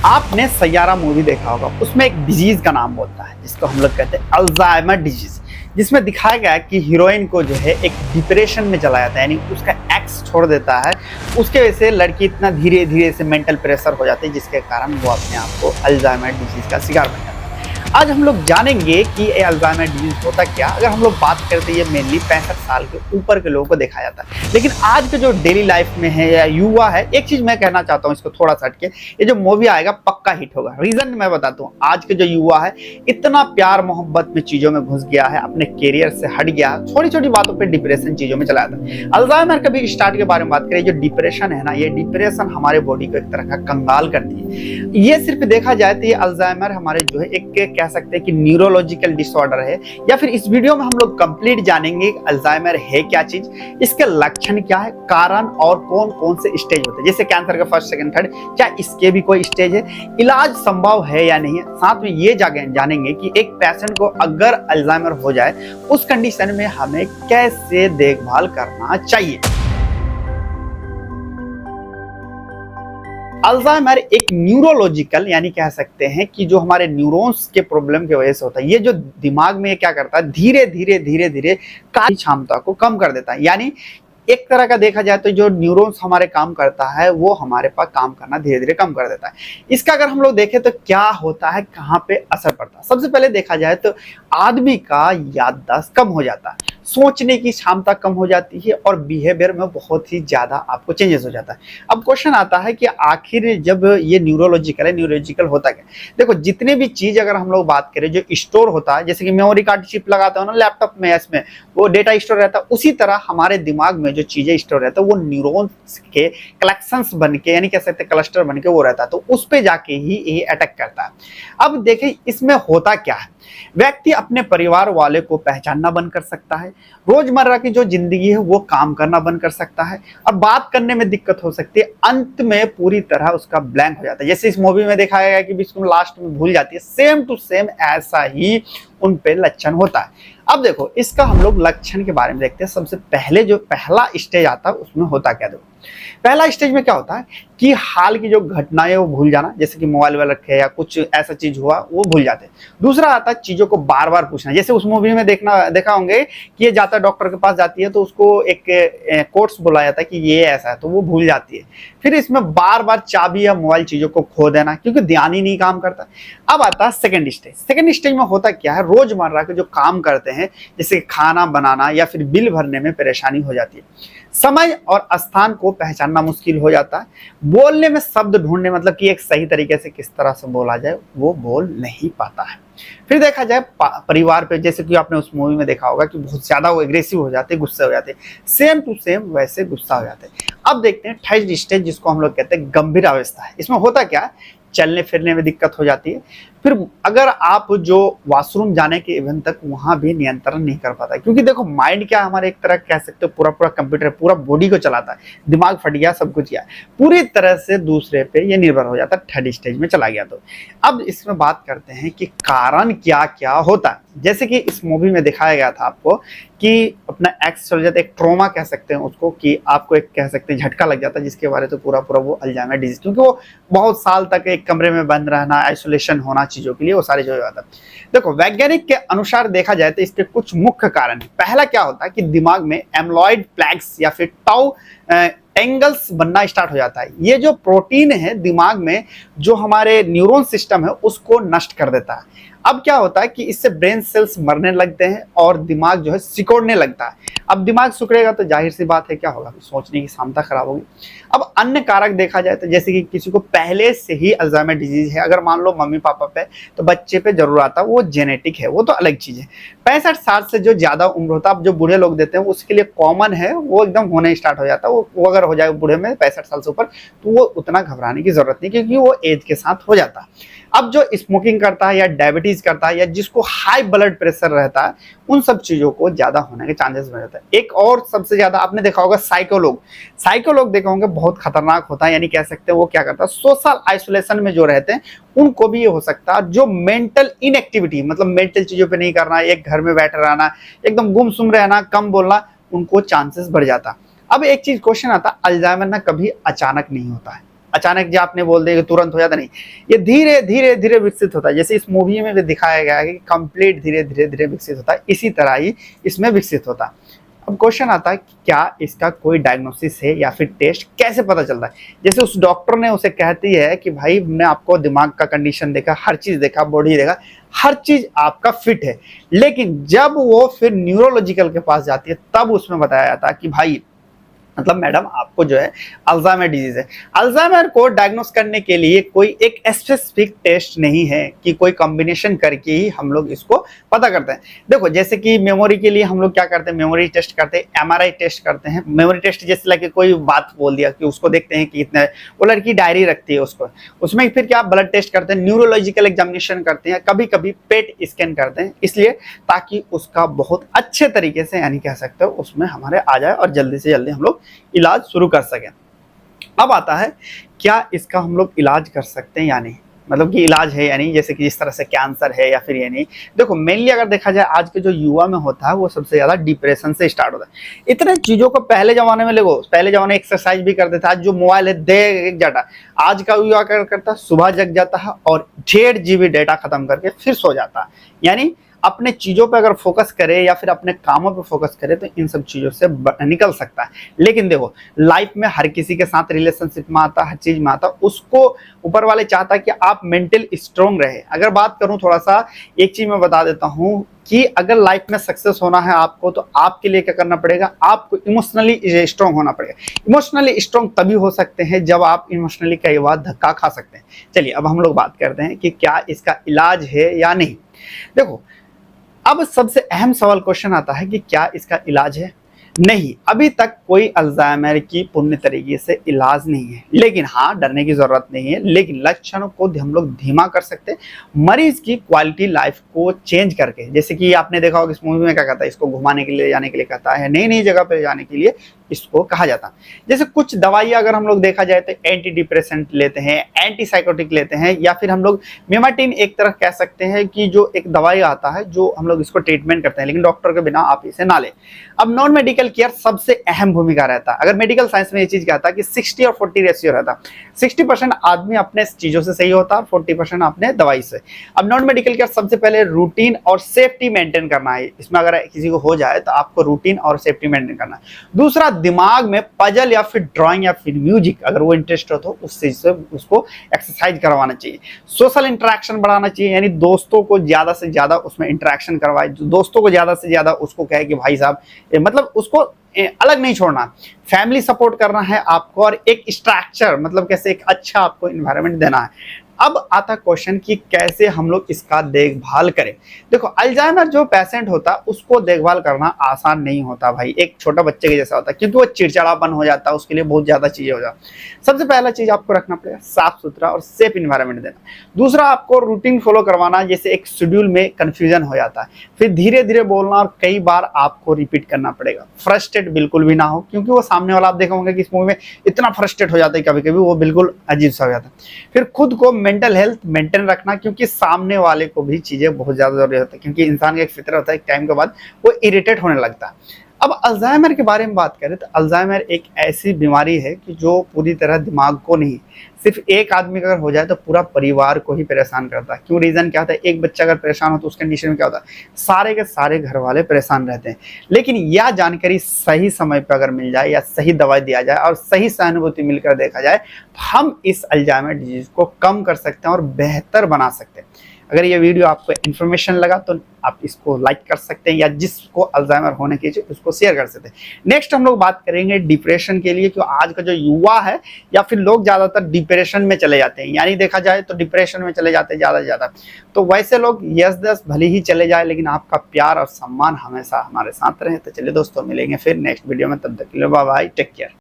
आपने सैयारा मूवी देखा होगा, उसमें एक डिजीज का नाम बोलता है जिसको हम लोग कहते हैं अल्जाइमर डिजीज, जिसमें दिखाया गया है कि हीरोइन को जो है एक डिप्रेशन में चला जाता है, यानी उसका एक्स छोड़ देता है। उसके वजह से लड़की इतना धीरे धीरे से मेंटल प्रेशर हो जाती है जिसके कारण वो अपने आप को अल्जाइमर डिजीज का शिकार बन जाता है। आज हम लोग जानेंगे कि ये अल्जाइमर डिजीज होता क्या। अगर हम लोग बात करते हैं, ये मेनली 65 साल के ऊपर के लोगों को देखा जाता है, लेकिन आज के जो डेली लाइफ में है या युवा है, एक चीज मैं कहना चाहता हूँ इसको थोड़ा सा हटके, ये जो मूवी आएगा पक्का हिट होगा। रीजन मैं बताता हूँ, आज के जो युवा है इतना प्यार मोहब्बत में चीजों में घुस गया है, अपने कैरियर से हट गया, छोटी छोटी बातों पर डिप्रेशन चीजों में चला जाता है। अल्जाइमर का भी स्टार्ट के बारे में बात करें, जो डिप्रेशन है ना, ये डिप्रेशन हमारे बॉडी को एक तरह का कंगाल करती है। ये सिर्फ देखा जाए तो ये अल्जाइमर हमारे जो है एक कह सकते हैं कि न्यूरोलॉजिकल डिसऑर्डर है, या फिर इस वीडियो में हम लोग कंप्लीट जानेंगे अल्जाइमर है क्या चीज, इसके लक्षण क्या है, कारण और कौन कौन से स्टेज होते हैं, जैसे कैंसर का फर्स्ट सेकंड थर्ड, क्या इसके भी कोई स्टेज है, इलाज संभव है या नहीं है। साथ में ये जानेंगे कि एक पेशेंट को अगर अल्जाइमर हो जाए उस कंडीशन में हमें कैसे देखभाल करना चाहिए। अल्जाइमर एक न्यूरोलॉजिकल, यानी कह सकते हैं कि जो हमारे न्यूरॉन्स के प्रॉब्लम की वजह से होता है। ये जो दिमाग में क्या करता है, धीरे धीरे कार्य क्षमता को कम कर देता है। यानी एक तरह का देखा जाए तो जो न्यूरॉन्स हमारे काम करता है वो हमारे पास काम करना धीरे धीरे कम कर देता है। इसका अगर हम लोग देखें तो क्या होता है, कहाँ पे असर पड़ता है। सबसे पहले देखा जाए तो आदमी का याददाश्त कम हो जाता है, सोचने की क्षमता कम हो जाती है और बिहेवियर में बहुत ही ज्यादा आपको चेंजेस हो जाता है। अब क्वेश्चन आता है कि आखिर जब ये न्यूरोलॉजिकल है, न्यूरोलॉजिकल होता क्या। देखो, जितने भी चीज अगर हम लोग बात करें जो स्टोर होता है, जैसे कि मेमोरी कार्ड चिप लगाते हो ना लैपटॉप में, इसमें वो डेटा स्टोर रहता है, उसी तरह हमारे दिमाग में जो चीजें स्टोर रहता है वो न्यूरॉन्स के कलेक्शंस बन के, यानी कह सकते हैं क्लस्टर बन के वो रहता है, तो उस पे जाके ही ये अटैक करता है। अब देखिए इसमें होता क्या है, व्यक्ति अपने परिवार वाले को पहचानना बंद कर सकता है, रोजमर्रा की जो जिंदगी है वो काम करना बंद कर सकता है, और बात करने में दिक्कत हो सकती है, अंत में पूरी तरह उसका ब्लैंक हो जाता है। जैसे इस मूवी में दिखाया गया कि बिल्कुल लास्ट में भूल जाती है, सेम टू सेम ऐसा ही उन पे लक्षण होता है। अब देखो इसका हम लोग लक्षण के बारे में देखते हैं। सबसे पहले जो पहला स्टेज आता है उसमें होता क्या, देखो पहला स्टेज में क्या होता है कि हाल की जो घटनाएं वो भूल जाना, जैसे कि मोबाइल वाला रखे या कुछ ऐसा चीज हुआ वो भूल जाते हैं। दूसरा आता है चीजों को बार बार पूछना, जैसे उस मूवी में देखा होंगे कि ये जाता है डॉक्टर के पास जाती है तो उसको एक कोट्स बोला जाता है कि ये ऐसा है, तो वो भूल जाती है। फिर इसमें बार बार चाबी या मोबाइल चीजों को खो देना, क्योंकि ध्यान ही नहीं काम करता। अब आता है सेकंड स्टेज। सेकंड स्टेज में होता क्या है, रोजमर्रा के जो काम करते हैं जैसे खाना बनाना या फिर बिल भरने में परेशानी हो जाती है, समय और स्थान को पहचानना मुश्किल हो जाता है, बोलने में शब्द ढूंढने, मतलब कि एक सही तरीके से किस तरह से बोला जाए वो बोल नहीं पाता है। फिर देखा जाए परिवार पे, जैसे कि आपने उस मूवी में देखा होगा कि बहुत ज्यादा वो एग्रेसिव हो जाते हैं, गुस्से हो जाते हैं, सेम टू सेम वैसे गुस्सा हो जाते हैं। अब देखते हैं थर्ड स्टेज, जिसको हम लोग कहते हैं गंभीर अवस्था है। इसमें होता क्या है, चलने फिरने में दिक्कत हो जाती है, फिर अगर आप जो वॉशरूम जाने के इवेंट तक वहां भी नियंत्रण नहीं कर पाता, क्योंकि देखो माइंड क्या हमारे एक तरह कह सकते हो पूरा कंप्यूटर, पूरा बॉडी को चलाता है, दिमाग फट गया, सब कुछ किया, पूरी तरह से दूसरे पे ये निर्भर हो जाता है, थर्ड स्टेज में चला गया। तो अब इसमें बात करते हैं कि कारण क्या क्या होता है। जैसे कि इस मूवी में दिखाया गया था आपको कि अपना एक्स चल जाता है, एक ट्रॉमा कह सकते हैं उसको, कि आपको एक कह सकते हैं झटका लग जाता है, जिसके बारे तो पूरा वो अल्जाइमर डिजीज, क्योंकि वो बहुत साल तक एक कमरे में बंद रहना, आइसोलेशन होना चीजों के लिए, वो सारी जो होता है। देखो वैज्ञानिक के अनुसार देखा जाए तो इसके कुछ मुख्य कारण है। पहला क्या होता है कि दिमाग में एम्लॉइड प्लैक्स या फिर टाउ एंगल्स बनना स्टार्ट हो जाता है। ये जो प्रोटीन है दिमाग में, जो हमारे न्यूरॉन सिस्टम है उसको नष्ट कर देता है। अब क्या होता है कि इससे ब्रेन सेल्स मरने लगते हैं और दिमाग जो है सिकुड़ने लगता है। अब दिमाग सिकुड़ेगा तो जाहिर सी बात है क्या होगा, सोचने की क्षमता खराब होगी। अब अन्य कारक देखा जाए तो जैसे कि किसी को पहले से ही अल्जाइमर डिजीज है, अगर मान लो मम्मी पापा पे, तो बच्चे पे जरूर आता है, वो जेनेटिक है, वो तो अलग चीज है। 65 साल से जो ज्यादा उम्र होता है, अब जो बूढ़े लोग देते हैं उसके लिए कॉमन है, वो एकदम होने स्टार्ट हो जाता है। वो अगर हो जाए बूढ़े में 65 साल से ऊपर, तो वो उतना घबराने की जरूरत नहीं, क्योंकि वो एज के साथ हो जाता है। अब जो स्मोकिंग करता है या डायबिटीज करता है या जिसको हाई ब्लड प्रेशर रहता है, उन सब चीजों को ज्यादा होने के चांसेस में रहता है। एक और सबसे ज्यादा आपने देखा होगा साइकोलोग देखा होंगे, बहुत खतरनाक होता है, यानी कह सकते हैं वो क्या करता है, सोशल आइसोलेशन में जो रहते हैं उनको भी ये हो सकता है। जो मेंटल इनएक्टिविटी, मतलब मेंटल चीजों पे नहीं करना, एक घर में बैठे रहना, एकदम गुमसुम रहना, कम बोलना, उनको चांसेस बढ़ जाता। अब एक चीज क्वेश्चन आता है, अल्जाइमर ना कभी अचानक नहीं होता है, अचानक जो आपने बोल दिया कि तुरंत हो जाता, नहीं, ये धीरे धीरे धीरे विकसित होता है। जैसे इस मूवी में भी दिखाया गया है कि कंप्लीट धीरे धीरे धीरे विकसित होता है, इसी तरह ही इसमें विकसित होता है। अब क्वेश्चन आता है कि क्या इसका कोई डायग्नोसिस है या फिर टेस्ट, कैसे पता चलता है? जैसे उस डॉक्टर ने उसे कहती है कि भाई हमने आपको दिमाग का कंडीशन देखा, हर चीज देखा, बॉडी देखा, हर चीज आपका फिट है, लेकिन जब वो फिर न्यूरोलॉजिकल के पास जाती है तब उसमें बताया जाता है कि भाई मतलब मैडम आपको जो है अल्जाइमर डिजीज है। अल्जाइमर को डायग्नोस करने के लिए कोई एक स्पेसिफिक टेस्ट नहीं है कि कोई कॉम्बिनेशन करके ही हम लोग इसको पता करते हैं। देखो जैसे कि मेमोरी के लिए हम लोग क्या करते हैं, मेमोरी टेस्ट करते हैं, एमआरआई टेस्ट करते हैं। मेमोरी टेस्ट जैसे लगे कोई बात बोल दिया कि उसको देखते हैं कि इतना, वो लड़की डायरी रखती है उसको, उसमें फिर क्या ब्लड टेस्ट करते हैं, न्यूरोलॉजिकल एग्जामिनेशन करते हैं, कभी कभी पेट स्कैन करते हैं, इसलिए ताकि उसका बहुत अच्छे तरीके से यानी कह सकते हो उसमें हमारे आ जाए और जल्दी से जल्दी हम लोग इलाज शुरू कर सकें। अब आता है क्या इसका हम लोग इलाज कर सकते हैं या नहीं, मतलब कि इलाज है या नहीं, जैसे कि जिस तरह से कैंसर है या फिर ये नहीं। देखो मेनली अगर देखा जाए आज के जो युवा में होता है वो सबसे ज्यादा डिप्रेशन से स्टार्ट होता है। इतने चीजों को पहले जमाने में देखो, पहले जमाने एक्सरसाइज भी करते थे, आज जो मोबाइल है दे एक जाता, आज का युवा क्या करता है, सुबह जग जाता है और 1.5 GB डेटा खत्म करके फिर सो जाता है। यानी अपने चीजों पे अगर फोकस करे या फिर अपने कामों पे फोकस करे तो इन सब चीजों से निकल सकता है। लेकिन देखो लाइफ में हर किसी के साथ रिलेशनशिप में आता, हर चीज में आता, उसको ऊपर वाले चाहता है कि आप मेंटल स्ट्रांग रहे। अगर बात करूं थोड़ा सा, एक चीज मैं बता देता हूं कि अगर लाइफ में सक्सेस होना है आपको तो आपके लिए क्या करना पड़ेगा, आपको इमोशनली स्ट्रांग होना पड़ेगा। इमोशनली स्ट्रांग तभी हो सकते हैं जब आप इमोशनली कई बार धक्का खा सकते हैं। चलिए अब हम लोग बात करते हैं कि क्या इसका इलाज है या नहीं। देखो अब सबसे अहम सवाल क्वेश्चन आता है कि क्या इसका इलाज है। नहीं, अभी तक कोई अल्जाइमर की पूर्ण तरीके से इलाज नहीं है, लेकिन हाँ डरने की जरूरत नहीं है। लेकिन लक्षणों को हम लोग धीमा कर सकते हैं, मरीज की क्वालिटी लाइफ को चेंज करके। जैसे कि आपने देखा होगा इस मूवी में क्या कहता है, इसको घुमाने के लिए जाने के लिए कहता है, नई नई जगह पे जाने के लिए इसको कहा जाता है। जैसे कुछ दवाइयां अगर हम लोग देखा जाए तो एंटी डिप्रेसेंट लेते हैं, एंटी साइकोटिक लेते हैं, या फिर हम लोग मेमाटिन एक तरह कह सकते हैं कि जो एक दवाई आता है जो हम लोग इसको ट्रीटमेंट करते हैं, लेकिन डॉक्टर के बिना आप इसे ना लें। अब नॉन मेडिकल केयर सबसे अहम भूमिका रहता है। अगर मेडिकल साइंस में ये चीज कहता है कि 60 और 40 रेशियो रहता है, 60% आदमी अपने चीजों से सही होता है, 40% अपने दवाई से। अब नॉन मेडिकल केयर सबसे पहले रूटीन और सेफ्टी मेंटेन करना है। इसमें अगर किसी को हो जाए तो आपको रूटीन और सेफ्टी मेंटेन करना है। दूसरा, दिमाग में पजल या फिर ड्राइंग या फिर म्यूजिक अगर वो इंटरेस्ट हो तो उस चीज से उसको एक्सरसाइज करवाना चाहिए। सोशल इंटरेक्शन बढ़ाना चाहिए, यानी दोस्तों को ज्यादा से ज्यादा उसमें इंटरेक्शन करवाए, दोस्तों को ज्यादा से ज्यादा उसको कहे कि भाई साहब मतलब उसको अलग नहीं छोड़ना। फैमिली सपोर्ट करना है आपको, और एक स्ट्रक्चर मतलब कैसे एक अच्छा आपको इन्वायरमेंट देना है। अब आता क्वेश्चन कि कैसे हम लोग इसका देखभाल करें। देखो अल्जाइमर जो पेशेंट होता है उसको देखभाल करना आसान नहीं होता भाई, एक छोटा बच्चे के जैसा होता है, क्योंकि वो चिड़चिड़ापन हो जाता है, उसके लिए बहुत ज्यादा चीजें हो जाती। सबसे पहला चीज आपको रखना पड़ेगा साफ सुथरा और सेफ इन्वायरमेंट देना। दूसरा, आपको रूटीन फॉलो करवाना, जैसे एक शेड्यूल में कंफ्यूजन हो जाता है, फिर धीरे धीरे बोलना और कई बार आपको रिपीट करना पड़ेगा। फ्रस्ट्रेट बिल्कुल भी ना हो, क्योंकि वो सामने वाला आप देखा होंगे कि इस मूवी में इतना फ्रस्ट्रेट हो जाता है, कभी कभी वो बिल्कुल अजीब सा हो जाता है। फिर खुद को मेंटल हेल्थ मेंटेन रखना, क्योंकि सामने वाले को भी चीजें बहुत ज्यादा जरूरी होती है, क्योंकि इंसान का एक फितरत होता है, एक टाइम के बाद वो इरिटेट होने लगता है। अब अल्जाइमर के बारे में बात करें तो अल्जाइमर एक ऐसी बीमारी है कि जो पूरी तरह दिमाग को नहीं, सिर्फ एक आदमी अगर हो जाए तो पूरा परिवार को ही परेशान करता है। क्यों, रीजन क्या होता है, एक बच्चा अगर परेशान हो तो उस कंडीशन में क्या होता है, सारे के सारे घर वाले परेशान रहते हैं। लेकिन यह जानकारी सही समय पर अगर मिल जाए या सही दवाई दिया जाए और सही सहानुभूति मिलकर देखा जाए तो हम इस अल्जाइमर डिजीज को कम कर सकते हैं और बेहतर बना सकते हैं। अगर ये वीडियो आपको इन्फॉर्मेशन लगा तो आप इसको लाइक कर सकते हैं, या जिसको अल्जाइमर होने की चाहिए उसको शेयर कर सकते हैं। नेक्स्ट हम लोग बात करेंगे डिप्रेशन के लिए, क्योंकि आज का जो युवा है या फिर लोग ज्यादातर डिप्रेशन में चले जाते हैं, यानी देखा जाए तो डिप्रेशन में चले जाते हैं ज्यादा से ज्यादा। तो वैसे लोग यस दस भले ही चले जाए, लेकिन आपका प्यार और सम्मान हमेशा हमारे साथ रहे। तो चलिए दोस्तों मिलेंगे फिर नेक्स्ट वीडियो में, तब तक के लिए बाय बाय, टेक केयर।